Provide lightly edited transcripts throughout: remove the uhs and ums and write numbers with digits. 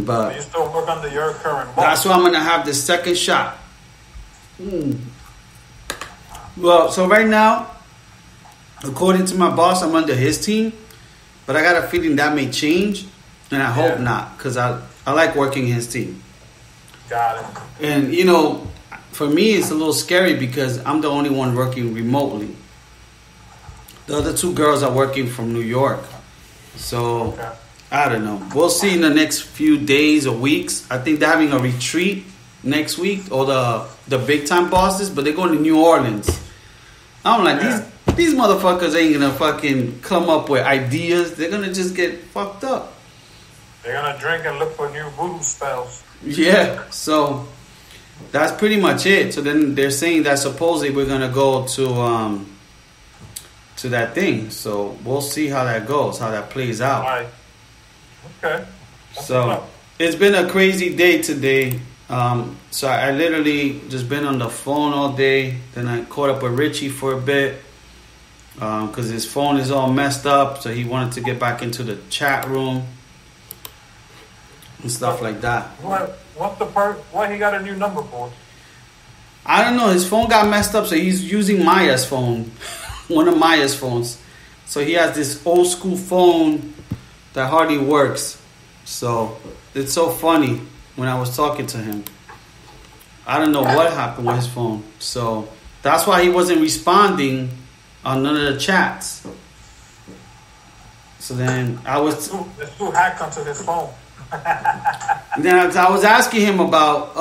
But you still work under your current boss. That's why I'm gonna have the second shot. Well, so right now, according to my boss, I'm under his team, but I got a feeling that may change, and I hope not, because I like working his team. Got it. And you know, for me, it's a little scary because I'm the only one working remotely. The other two girls are working from New York, so I don't know. We'll see in the next few days or weeks. I think they're having a retreat next week, or the big time bosses, but they're going to New Orleans. I'm like, these motherfuckers ain't gonna fucking come up with ideas. They're gonna just get fucked up. They're gonna drink and look for new voodoo spells. Yeah, so that's pretty much it. So then they're saying that supposedly we're gonna go to that thing. So we'll see how that goes, how that plays out. All right. Okay. So it's been a crazy day today. So I literally just been on the phone all day. Then I caught up with Richie for a bit because his phone is all messed up. So he wanted to get back into the chat room and stuff like that. What he got a new number for? I don't know. His phone got messed up, so he's using Maya's phone, one of Maya's phones. So he has this old school phone that hardly works. So it's so funny. When I was talking to him, I don't know what happened with his phone. So that's why he wasn't responding on none of the chats. So then I was... There's two hacked onto his phone. Then I was asking him about...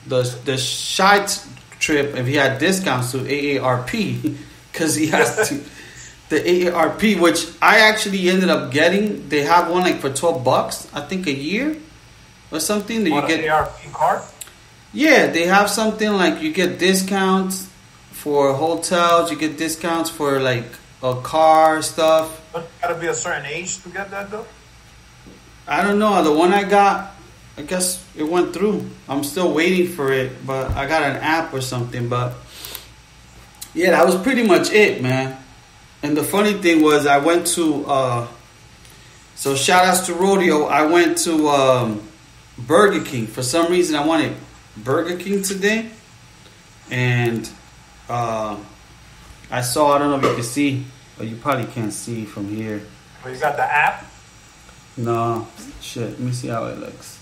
the shite trip, if he had discounts to AARP. Because he has to... The AARP, which I actually ended up getting, they have one like for $12, I think a year or something. That you get AARP card? Yeah, they have something like you get discounts for hotels, you get discounts for like a car stuff. But you gotta be a certain age to get that though? I don't know. The one I got, I guess it went through. I'm still waiting for it, but I got an app or something. But yeah, that was pretty much it, man. And the funny thing was, I went to, so shout outs to Rodeo. I went to Burger King. For some reason, I wanted Burger King today. And I saw, I don't know if you can see, but you probably can't see from here. Well, you got the app? No, shit. Let me see how it looks.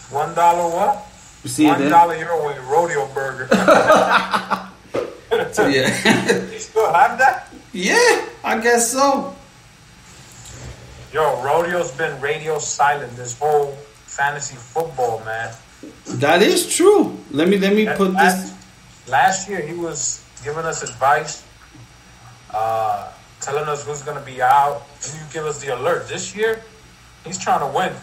$1 what? You see it there? $1 euro with Rodeo Burger. So yeah. You still have that? Yeah, I guess so. Yo, Rodeo's been radio silent this whole fantasy football, man. That is true. Let me put this. Last year he was giving us advice, telling us who's gonna be out. And you give us the alert. This year, he's trying to win.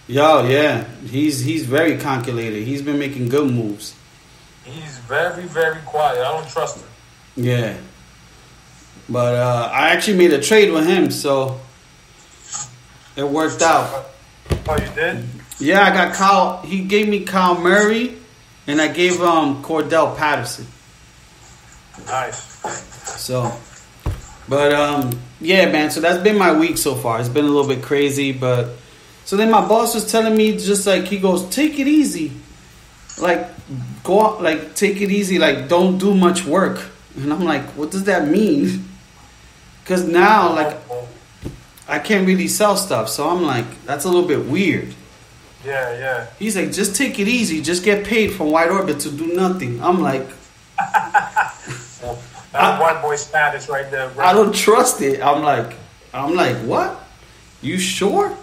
Yo, yeah, he's very calculated. He's been making good moves. He's very, very quiet. I don't trust him. Yeah. But I actually made a trade with him, so it worked out. Oh, you did? Yeah, I got Kyle. He gave me Kyle Murray, and I gave Cordell Patterson. Nice. So, but yeah, man. So that's been my week so far. It's been a little bit crazy, but so then my boss was telling me just like he goes, take it easy. Like, go out, like, take it easy, like, don't do much work. And I'm like, what does that mean? Because now, like, I can't really sell stuff. So I'm like, that's a little bit weird. Yeah. He's like, just take it easy. Just get paid from White Orbit to do nothing. I'm like... That's white boy status right there, bro. I don't trust it. I'm like, what? You sure?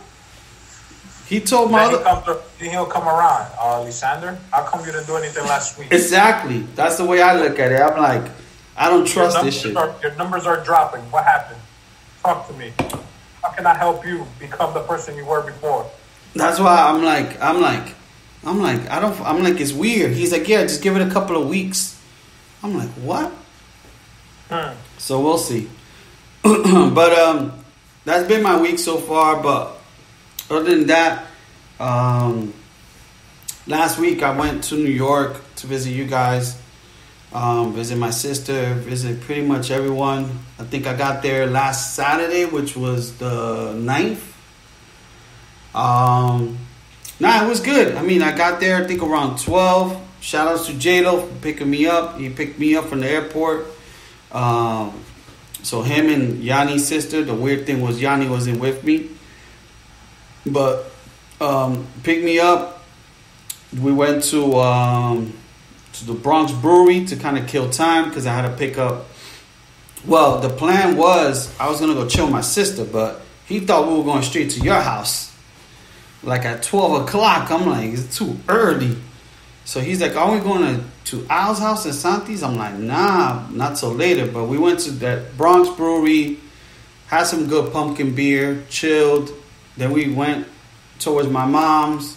He told my other... He'll come around. Lysander, how come you didn't do anything last week? Exactly. That's the way I look at it. I'm like, I don't trust this shit. Your numbers are dropping. What happened? Talk to me. How can I help you become the person you were before? That's why I'm like, it's weird. He's like, yeah, just give it a couple of weeks. I'm like, what? So we'll see. But that's been my week so far. But other than that, last week I went to New York to visit you guys. Visit my sister, visit pretty much everyone. I think I got there last Saturday, which was the 9th. Nah, it was good. I mean, I got there, I think, around 12. Shout outs to J-Lo for picking me up. He picked me up from the airport. So him and Yanni's sister, the weird thing was Yanni wasn't with me. But picked me up. We went to the Bronx Brewery to kind of kill time because I had to pick up. Well, the plan was I was going to go chill with my sister, but he thought we were going straight to your house. Like at 12 o'clock. I'm like, it's too early. So he's like, are we going to Al's house in Santi's? I'm like, nah, not till later. But we went to that Bronx Brewery, had some good pumpkin beer, chilled. Then we went towards my mom's,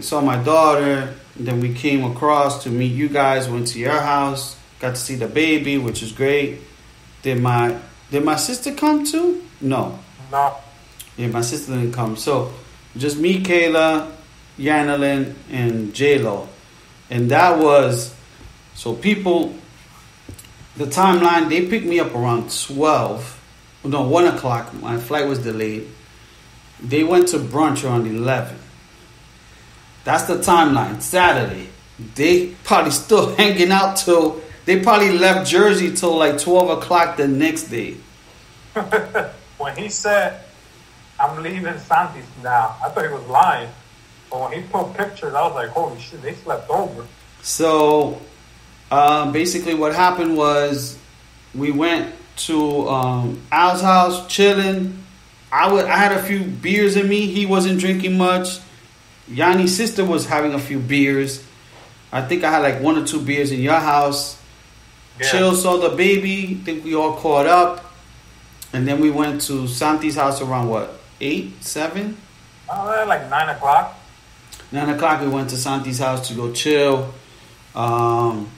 saw my daughter. Then we came across to meet you guys, went to your house, got to see the baby, which is great. Did my sister come too? No. No. Yeah, my sister didn't come. So just me, Kayla, Yanalyn, and J-Lo. And that was, so people, the timeline, they picked me up around 1 o'clock. My flight was delayed. They went to brunch around 11. That's the timeline. Saturday. They probably still hanging out till, they probably left Jersey till like 12 o'clock the next day. When he said, I'm leaving Santi's now, I thought he was lying. But when he put pictures, I was like, holy shit, they slept over. So, basically what happened was we went to Al's house, chilling. I had a few beers in me. He wasn't drinking much. Yanni's sister was having a few beers. I think I had like 1 or 2 beers in your house. Yeah. Chill, saw the baby. I think we all caught up. And then we went to Santi's house around what? 8, 7? Like 9 o'clock. 9 o'clock we went to Santi's house to go chill. Then,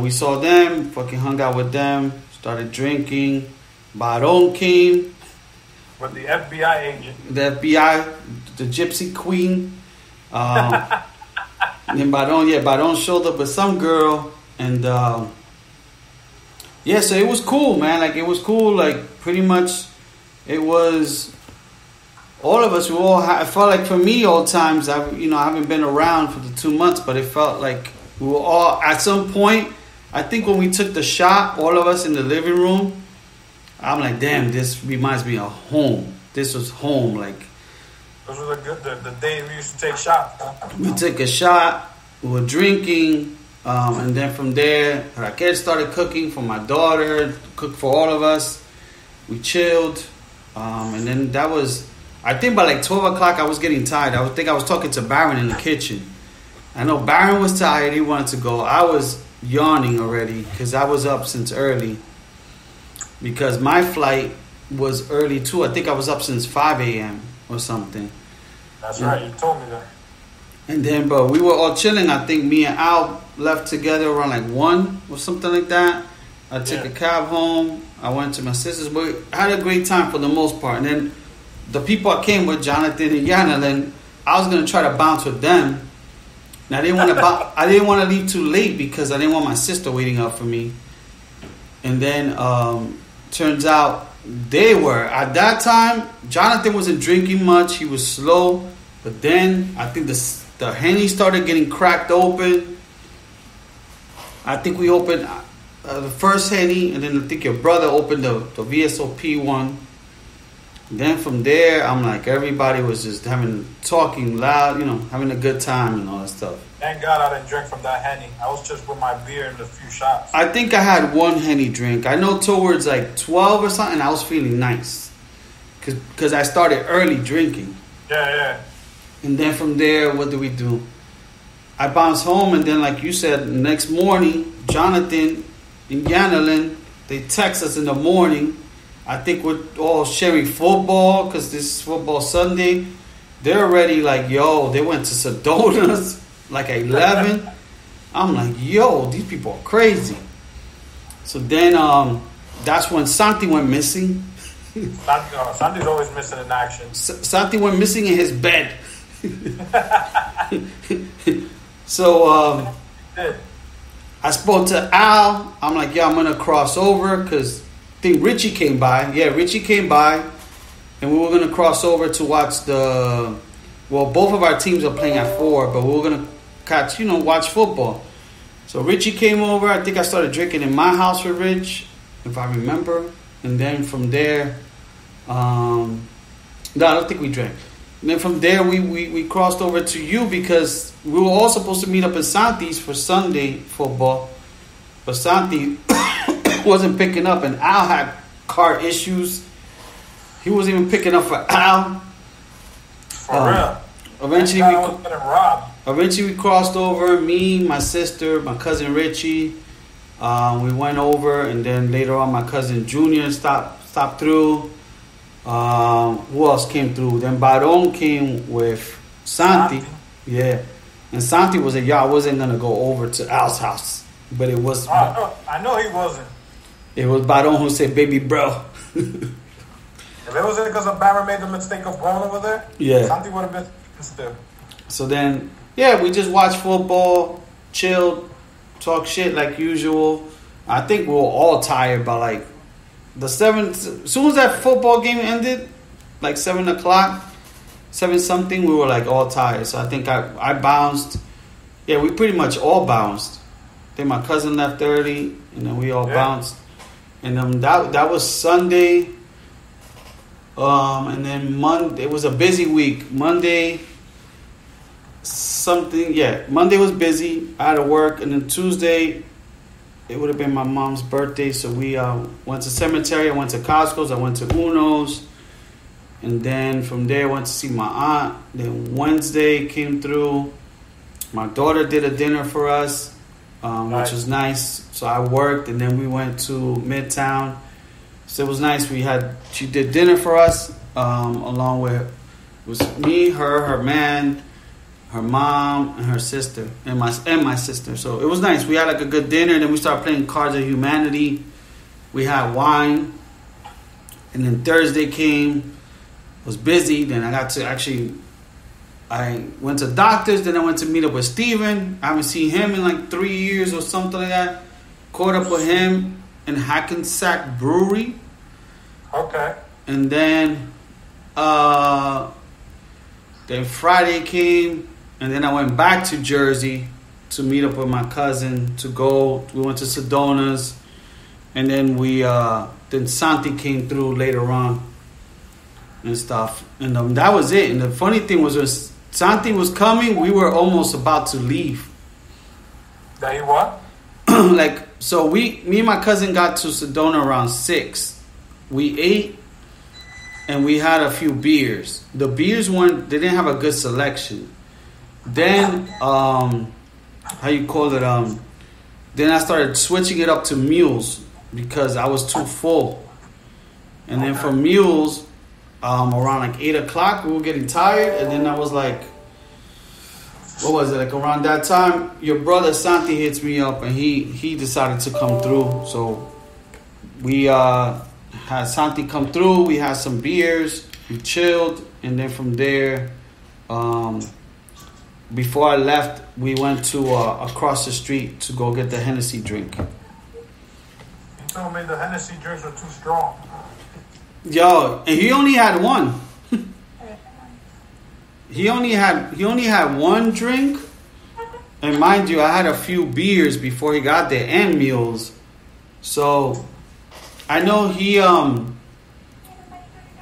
we saw them, fucking hung out with them, started drinking. Baron came. With the FBI agent. The FBI, the gypsy queen. Then Baron showed up with some girl. And, so it was cool, man. Like, it was cool. Like, pretty much, it was... All of us, it felt like for me, old times, I haven't been around for the 2 months, but it felt like we were all, at some point, I think when we took the shot, all of us in the living room, I'm like, damn, this reminds me of home. This was home, like. Those were the days we used to take shots. Huh? We took a shot, we were drinking, and then from there, Raquel started cooking for my daughter, cooked for all of us. We chilled, and then that was... I think by like 12 o'clock I was getting tired. I was talking to Baron in the kitchen. I know Baron was tired. He wanted to go. I was yawning already because I was up since early. Because my flight was early too. I think I was up since 5 a.m. or something. That's right. You told me that. And then, but we were all chilling. I think me and Al left together around like 1 or something like that. I took a cab home. I went to my sister's. But I had a great time for the most part. And then the people I came with, Jonathan and Yanalyn, I was gonna try to bounce with them. And I didn't want to leave too late because I didn't want my sister waiting up for me. And then turns out they were at that time. Jonathan wasn't drinking much; he was slow. But then I think the Henny started getting cracked open. I think we opened the first Henny, and then I think your brother opened the VSOP one. Then from there, I'm like, everybody was just talking loud, having a good time and all that stuff. Thank God I didn't drink from that Henny. I was just with my beer and a few shots. I think I had 1 Henny drink. I know towards like 12 or something, I was feeling nice. Because I started early drinking. Yeah. And then from there, what do we do? I bounced home, and then like you said, the next morning, Jonathan and Yanalyn, they text us in the morning. I think we're all sharing football because this is football Sunday. They're already like, yo, they went to Sedona's like at 11. I'm like, yo, these people are crazy. So then that's when Santi went missing. Santi's always missing in action. Santi went missing in his bed. So I spoke to Al. I'm like, yeah, I'm gonna cross over because I think Richie came by. Yeah, Richie came by, and we were gonna cross over to watch the. Well, both of our teams are playing at 4, but we were gonna watch football. So Richie came over. I think I started drinking in my house with Rich, if I remember, and then from there, no, I don't think we drank. And then from there, we crossed over to you because we were all supposed to meet up in Santi's for Sunday football. But Santi wasn't picking up, and Al had car issues. He wasn't even picking up for Al. For real. Eventually we crossed over, me, my sister, my cousin Richie. We went over, and then later on my cousin Junior stopped through. Who else came through? Then Baron came with Santi. Yeah. And Santi was like, I wasn't going to go over to Al's house. But it was... I know he wasn't. It was Baron who said, baby bro. If it wasn't because Obama made the mistake of going over there, yeah, Santi would have been still. So then, yeah, we just watched football, chilled, talk shit like usual. I think we were all tired by like the 7th. As soon as that football game ended, like 7 o'clock, 7 something, we were like all tired. So I think I bounced. Yeah, we pretty much all bounced. Then my cousin left early, and then we all bounced. And that was Sunday. And then Monday, it was a busy week. Monday was busy. I had to work. And then Tuesday, it would have been my mom's birthday. So we went to cemetery. I went to Costco's. I went to Uno's. And then from there, I went to see my aunt. Then Wednesday came through. My daughter did a dinner for us, which was nice. So I worked, and then we went to Midtown. So it was nice. She did dinner for us, along with it was me, her man, her mom, and her sister, and my sister. So it was nice. We had like a good dinner, and then we started playing Cards of Humanity. We had wine, and then Thursday came. Was busy. Then I went to doctors. Then I went to meet up with Steven. I haven't seen him in like 3 years or something like that. Caught up with him in Hackensack Brewery. Okay. And then Friday came, and then I went back to Jersey to meet up with my cousin we went to Sedona's, and then then Santi came through later on and stuff. And that was it. And the funny thing was when Santi was coming, we were almost about to leave. That you what? So me and my cousin got to Sedona around 6. We ate, and we had a few beers. The beers they didn't have a good selection. Then, then I started switching it up to mules because I was too full. And then from mules, around like 8 o'clock, we were getting tired. And then I was like, what was it? Like around that time, your brother Santi hits me up, and he decided to come through. So we had Santi come through. We had some beers. We chilled, and then from there, before I left, we went to across the street to go get the Hennessy drink. You told me the Hennessy drinks were too strong. Yo, and he only had one. He only had one drink, and mind you, I had a few beers before he got there and meals. So I know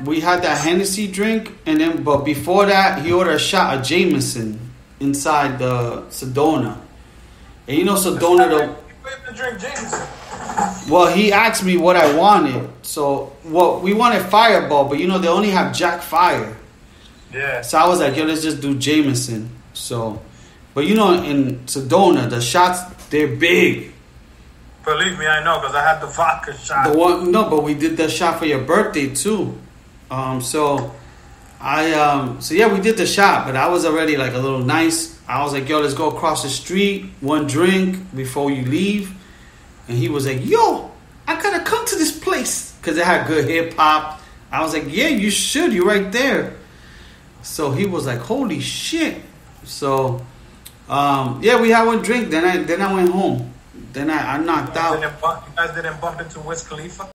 we had that Hennessy drink, but before that, he ordered a shot of Jameson inside the Sedona. And you know Sedona though. You drink Jameson. Well, he asked me what I wanted. So, we wanted Fireball, but they only have Jack Fire. Yeah. So I was like, let's just do Jameson. So, but in Sedona, the shots, they're big. Believe me, I know, because I had the vodka shot. But we did the shot for your birthday too. So we did the shot, but I was already like a little nice. I was like, yo, let's go across the street, one drink before you leave. And he was like, yo, I gotta come to this place because it had good hip hop. I was like, yeah, you should. You're right there. So he was like, holy shit. So, we had one drink. Then I went home. Then I knocked You out. guys didn't bump into Wiz Khalifa?